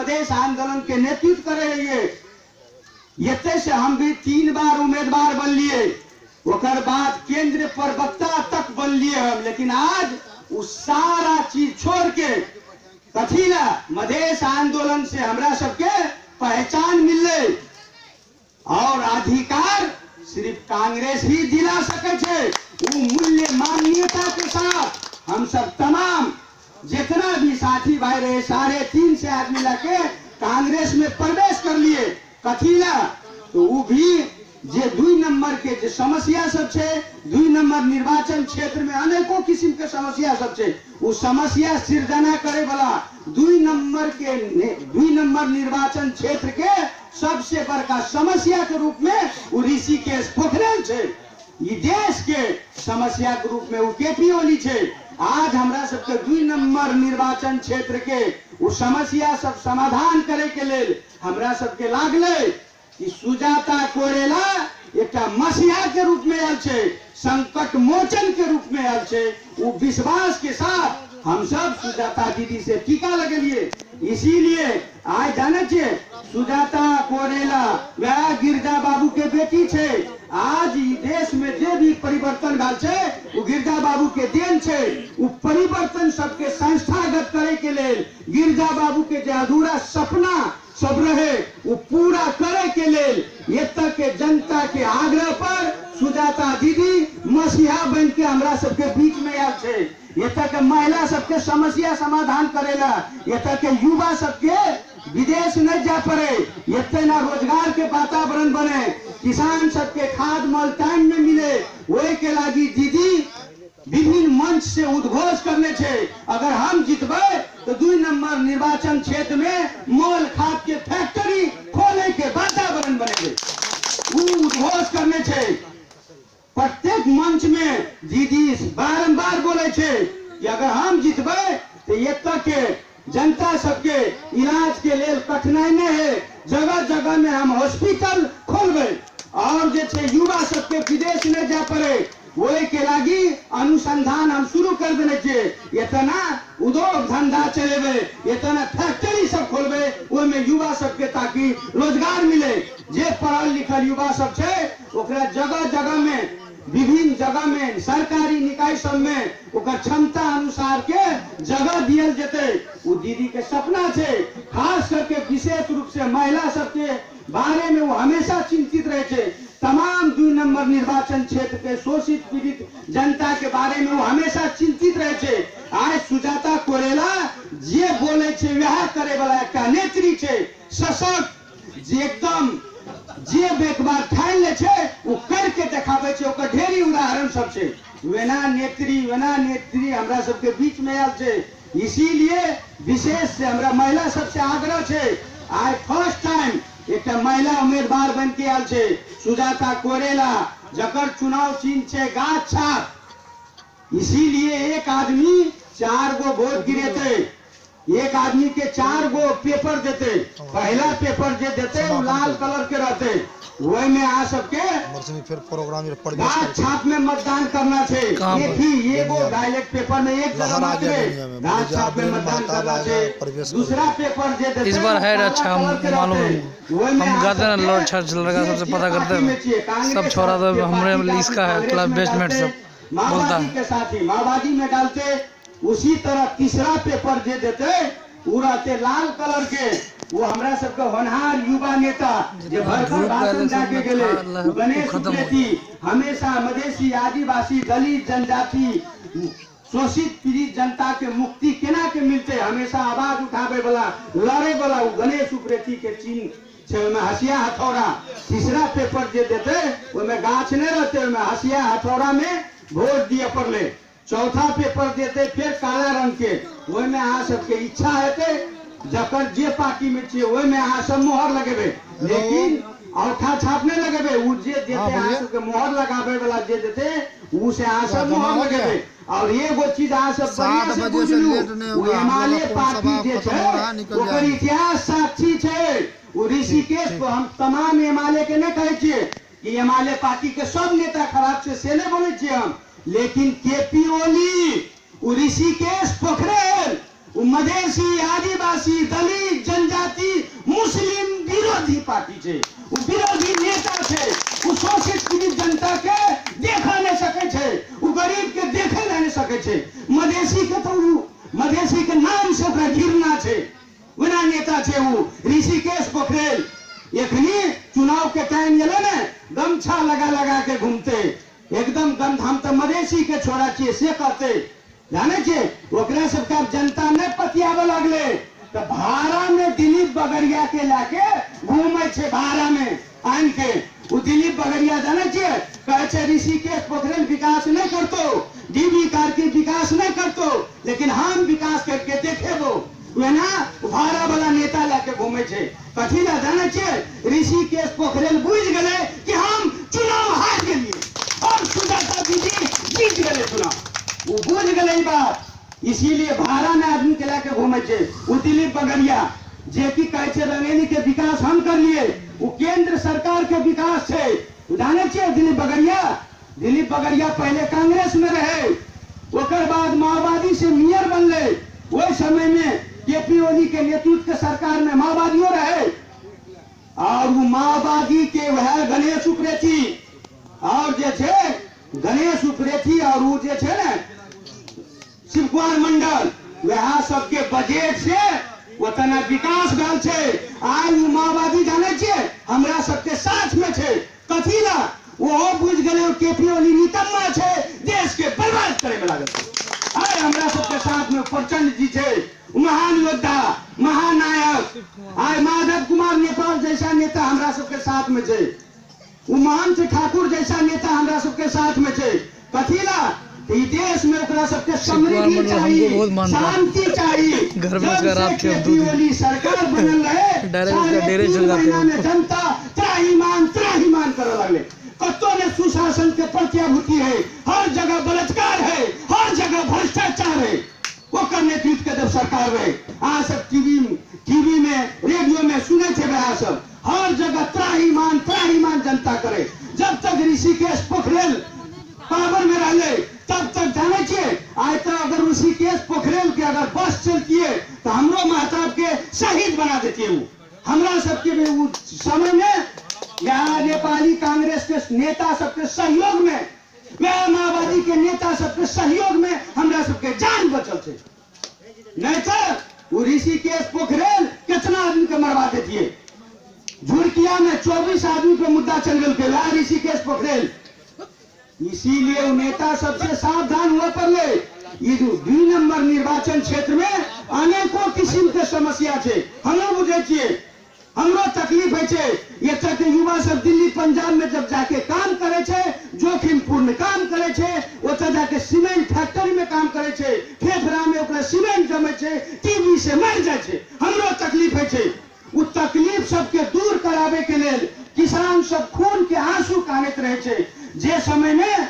मधेश आंदोलन के नेतृत्व करे रहिए। ये से हम भी 3 बार उम्मीदवार बन लिए, ओकर बाद केंद्र प्रवक्ता तक बन लिए हम। लेकिन आज उस सारा चीज छोड़ के कथी ला मधेश आंदोलन से हमरा सबके पहचान मिले और अधिकार सिर्फ कांग्रेस ही दिला सके छे। वो मूल्य मान्यता के साथ हम सब तमाम जितना भी साथी भाई रहे सारे 300 आदमी लाके कांग्रेस में प्रवेश कर लिए। कथी ला तो वो भी जे 2 नंबर के जे समस्या सब छे, 2 नंबर निर्वाचन क्षेत्र में अनेकों किस्म के समस्या सब छे, वो समस्या सृजना करे वाला 2 नंबर निर्वाचन क्षेत्र के सबसे बड़का समस्या के रूप में वो ऋषिकेश पोखरेल छे। ये देश के समस्या के रूप में वो केपी ओली छे। आज हमरा सबके 2 नंबर निर्वाचन क्षेत्र के वो समस्या सब समाधान करे के लेल हमरा सबके लागले कि सुजाता कोरेला एक मसीहा के रूप में आयल छे, संकट मोचन के रूप में आयल छे। वो विश्वास के साथ हम सब सुजाता दीदी से टीका लगेलिए। इसीलिए आज जाने छे सुजाता कोरेला वह गिरजा बाबू के बेटी छे। आज देश में जे भी परिवर्तन भेल छे वो गिरजा बाबू के देन छे। वो परिवर्तन सबके संस्थागत करे के लेल गिरजा बाबू के जो अधूरा सपना सब रहे वो पूरा करे के लेल ये तक के जनता के आग्रह पर सुजाता दीदी मसीहा बन के हमरा सबके बीच में आयल छे। ये तक के महिला सबके समस्या समाधान करेला, ये तक के युवा सबके विदेश न जा पड़े, ये ना रोजगार के वातावरण बने, किसान सबके खाद मल टाइम में मिले, वही के लागी दीदी विभिन्न मंच से उद्घोष करने छे। अगर हम जीतबे तो 2 नंबर निर्वाचन क्षेत्र में मोल खाद के फैक्ट्री खोले के वातावरण बनेगे, वो उद्घोष करने छे। प्रत्येक मंच में दीदी बारंबार बोले छे कि अगर हम जीतबे तो ये तक के जनता सबके इलाज के लिए कठिनाई नहीं है, जगह जगह में हम हॉस्पिटल खोलबे और जे छे युवा सबके विदेश न जा पड़े वही के लागी अनुसंधान हम शुरू कर देने छे। इतना उद्योग धंधा चलेबे, इतना फैक्ट्री सब खोलबे, वो में युवा सबके ताकि रोजगार मिले। जे पढ़ल लिखल युवा सब छे ओकरा जगह जगह में विभिन्न जगह में सरकारी निकाय सब में ओकर क्षमता अनुसार के जगह दियल जेते। वो दीदी के सपना छे। खास करके विशेष रूप से महिला सबके बारे में वो हमेशा चिंतित रहे छे। तमाम 2 नंबर निर्वाचन क्षेत्र के शोषित पीड़ित जनता के बारे में वो हमेशा चिंतित रहे छे। आज सुजाता कोरेला जे बोले छे वह करे वाला एक नेत्री छे, सशक्त, जे एकदम जे एक बार ठान ले छे वो करके दिखावे छे। ओकर ढेरी उदाहरण सब छे। वेना नेत्री हमरा सबके बीच में आयल छे। इसीलिए विशेष से हमरा महिला सबसे आग्रह छे, आज फर्स्ट टाइम एक महिला उम्मीदवार बन के आयल छे सुजाता कोरेला, जकर चुनाव चिन्ह छे गाछ छाप। इसीलिए एक आदमी 4 गो वोट गिरेते, एक आदमी के 4 गो पेपर देते। पहला पेपर जे देते वो लाल कलर के रहते, वही में आ सबके फिर प्रोग्राम गाछ छाप में मतदान करना छे। ये वो डायरेक्ट पेपर में एक जगह मात्र गाछ छाप में मतदान करना छे। दूसरा पेपर जे देते इस बार है अच्छा मालूम है। हम गाते हैं लड़का सबसे पता करते हैं, सब छोड़ा तो हमरे इसका है क्लब बेसमेंट सब बोलता है के साथ ही माओवादी में डालते। उसी तरह तीसरा पेपर जे देते वो रहते लाल कलर के, वो हमरा सबके होनहार युवा नेता जे भरपूर भाषण जाके गेले गणेश उप्रेती हमेशा मधेसी आदिवासी दलित जनजाति शोषित पीड़ित जनता के मुक्ति केना के मिलते हमेशा आवाज उठावे वाला लड़े वाला गणेश उप्रेती के चिन्ह में हसिया हथौड़ा। तीसरा पेपर जे देते उसमें गाछ नहीं रहते, उसमें हसिया हथौड़ा में वोट दिए पड़ले। चौथा पेपर देते फिर काला रंग के, वही में आ सबके इच्छा हेते जकर जे पार्टी में चाहिए वही में आ सब मोहर लगेबे, लेकिन औठा छाप नहीं लगेबे। वो जे देते आ सबके मोहर लगावे वाला जे देते उ से आ सब मोहर लगेबे। और ये वो चीज आ सब बढ़िया से बुझलू, वो हिमालय पार्टी जे छे ओकर इतिहास साक्षी छे। वो ऋषिकेश को हम तमाम हिमालय के नहीं कहे छिए कि हिमालय पार्टी के सब नेता खराब से नहीं बोले छिए हम, लेकिन केपी ओली ऋषिकेश पोखरेल मधेसी आदिवासी दलित जनजाति छे, वो विरोधी नेता छे, वो शोषित पीड़ित जनता के देखा नहीं सके छे, वो गरीब के देखे नहीं सके छे। मधेसी के तो मधेसी के नाम से ओकरा घृणा छे, वना नेता छे वो ऋषिकेश पोखरेल। एखनी चुनाव के टाइम एले ने गमछा लगा लगा के घूमते, एकदम गंध। हम तो मधेसी के छोरा छिए से कहते, जाने छे ओकरा सबका जनता ने पतियावे लगले तो भाड़ा में दिलीप बगड़िया के लाके घूमे छे, भाड़ा में आन के। वो दिलीप बगड़िया जाने छे कहे छे ऋषिकेश पोखरेल विकास नहीं करतो, डीबी कार्की विकास नहीं करतो, लेकिन हम विकास करके देखेबो। वे ना भाड़ा वाला नेता लाके घूमे छे। कथी ला जाने छे ऋषिकेश पोखरेल बुझ गए कि हम चुनाव हार गेलिए और सुजाता दीदी जीत गए चुनाव, वो बुझ गए बात, इसीलिए भाड़ा में आदमी के लाके घूमे छे। वो दिलीप बगड़िया जे की कहे छे रंगेली के विकास हम कर लिए, वो केंद्र सरकार के विकास छे। जाने छे दिलीप बगड़िया पहले कांग्रेस में रहे, ओकर बाद माओवादी से मेयर बनले। वही समय में केपी ओली के नेतृत्व के सरकार में माओवादियों रहे, और वो माओवादी के वह गणेश उप्रेती और जे छे गणेश उप्रेती और वो जे छे ना शिव कुमार मंडल, वह सबके बजट से उतना विकास भेल छे। आज वो माओवादी जाने छे हमरा सबके साथ में छे। कथी ला वो बुझ गए केपी ओली निकम्मा छे, देश के बर्बाद करे में लागल छे। आज हमरा सबके साथ में प्रचंड जी छे, महान योद्धा, महानायक। आज माधव कुमार नेपाल जैसा नेता हमरा सबके साथ में छे, महंत ठाकुर जैसा नेता हमरा सबके साथ में छे। कथी ला देश में ओकरा सबके समृद्धि चाहिए, शांति चाहिए। घर में उसका रात के केपी सरकार बनल रहे, डायरेक्ट डेरे चल जाते हैं। जनता त्राहिमाम करे लगले। कत्तो ने सुशासन के प्रत्याभूति है, हर जगह बलात्कार है, हर जगह भ्रष्टाचार है। वो करने नेतृत्व के जब सरकार रहे, आज सब टीवी में रेडियो में सुने थे, वह सब हर जगह त्राहिमाम जनता करे। जब तक ऋषिकेश पोखरेल पावर में रहे तब तक जाने छे। आज तक अगर ऋषिकेश पोखरेल के अगर बस चलती है तो हमरो महताब के शहीद बना देती है। हमरा सबके समय में यहाँ नेपाली कांग्रेस के नेता सबके सहयोग में, वह माओवादी के नेता सबके सहयोग में हमरा सबके जान बचल छे। नहीं तो वो ऋषिकेश पोखरेल कितना आदमी के मरवा देती है। झुड़किया में 24 आदमी पे मुद्दा चल गया ऋषिकेश पोखरेल। इसीलिए वो नेता सबसे सावधान हुआ पड़े। ये जो 2 नंबर निर्वाचन क्षेत्र में अनेकों किस्म के समस्या छे, हमरो बुझे छिए, हमरो तकलीफ है छे। ये तक युवा सब दिल्ली पंजाब में जब जाके काम करे छे, जोखिमपूर्ण काम करे छे, ओतऽ जाके सीमेंट फैक्ट्री में काम करे छे, फेफड़ा में ओकरा सीमेंट जमे छे, टीबी से मर जाए छे। हमरो तकलीफ है छे। वो तकलीफ सबके दूर करावे के लेल किसान सब खून के आंसू कानैत रहे छे। जे समय में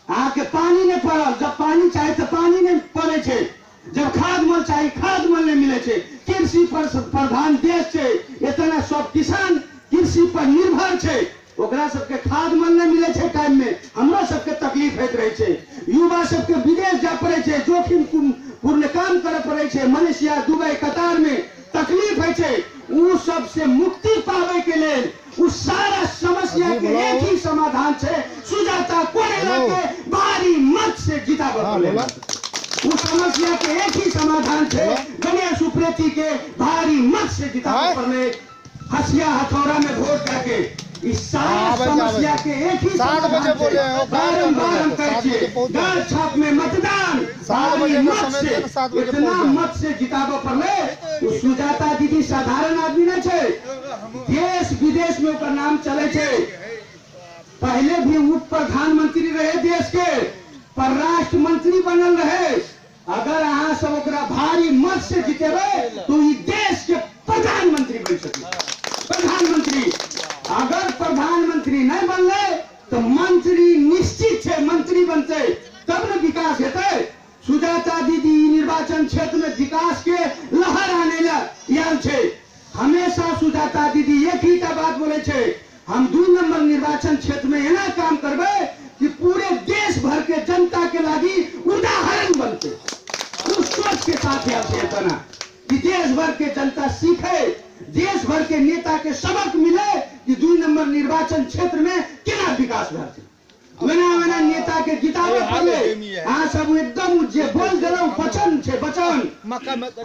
आके पानी नहीं पड़ल, जब पानी चाहे तो पानी नहीं पड़े छे, जब खाद मल चाहिए खाद मल नहीं मिले छे। कृषि पर प्रधान देश छे, इतना सब किसान कृषि पर निर्भर छे, ओकरा सबके खाद मल नहीं मिले छे टाइम में। हमरा सबके तकलीफ होइत रहे छे। युवा सबके विदेश जा पड़े छे, जोखिम पूर्ण काम करे पड़े छे, मलेशिया, दुबई, कतार में तकलीफ है छे। उ सब से मुक्ति पावे के लेल उस सारा समस्या के एक ही समाधान छे, सुजाता कोरेला के भारी मत से जितावे पड़ेगा। उस समस्या के एक ही समाधान छे, गणेश उप्रेती के भारी मत से जितावे पड़े। हसिया हथौड़ा में वोट करके इस सारा समस्या के एक ही समाधान छे। बारंबार हम कहे गाल छाप में मतदान भारी मत से, इतना मत से जितावे पड़े। सुजाता दीदी साधारण आदमी नहीं छे, देश विदेश में ओकर नाम चले छे। पहले भी उप प्रधानमंत्री रहे देश के, परराष्ट्र मंत्री बनल रहे। अगर अहाँ सब ओकरा भारी मत से जितेबे तो ई देश के प्रधानमंत्री बन सके। प्रधानमंत्री अगर प्रधानमंत्री नहीं बनले तो मंत्री निश्चित है, मंत्री बनते तब न विकास हेतै। सुजाता दीदी निर्वाचन क्षेत्र में विकास के लहर आने लाल छे। हमेशा सुजाता दीदी एक ही बात बोले छे, हम 2 नंबर निर्वाचन क्षेत्र में एना काम करबे कि पूरे देश भर के जनता के लागी उदाहरण बनते। उस सोच के साथ कि देश भर के जनता सीखे देश भर के नेता के सबक मिले कि 2 नंबर निर्वाचन क्षेत्र में केना विकास भेल मैंने नेता के किताबे पढ़ले अहाँ सब एकदम जे बोल देलौ वचन छे वचन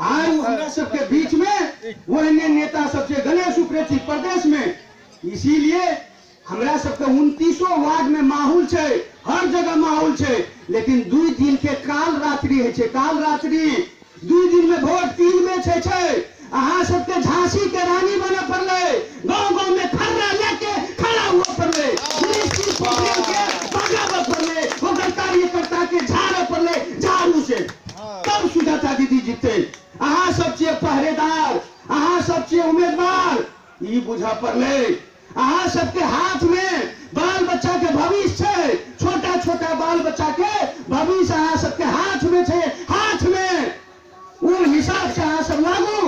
आइ हमरा सबके बीच में वहने नेता सब छे गणेश उप्रेती प्रदेश में। इसीलिए हमरा सबके 29 वार्ड में माहौल छे, हर जगह माहौल छे, लेकिन 2 दिन के काल रात्रि है छे, काल रात्रि 2 दिन में वोट 3 में छे। अहाँ सबके झांसी के रानी बने पड़ले, गांव गांव में खर्रा लेके खड़ा हुआ पड़ले, कार्यकर्ता के झाड़ पड़ले झाड़ू से, तब सुजाता दीदी जीते। अहाँ सब छे पहरेदार, अहाँ सब छे उम्मीदवार, ई बुझा पड़ले। अहाँ सबके हाथ में बाल बच्चा के भविष्य है, छोटा छोटा बाल बच्चा के भविष्य अहाँ सबके हाथ में छे, हाथ में। उन हिसाब से अहाँ सब लागू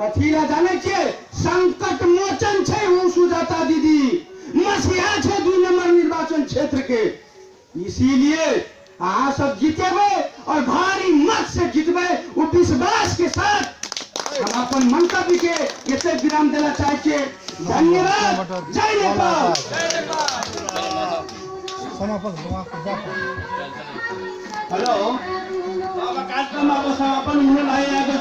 कथीला जाने छे, संकट मोचन छे वो सुजाता दीदी, मसीहा छे 2 नंबर निर्वाचन क्षेत्र के। इसीलिए अहाँ सब जीतेबे और भारी मत से जीतबे, वो विश्वास के साथ हम अपन मंतव्य के एते विराम देना चाहे छे। धन्यवाद। जय नेपाल। हेलो, कार्यक्रम समापन हुन लागेको छ।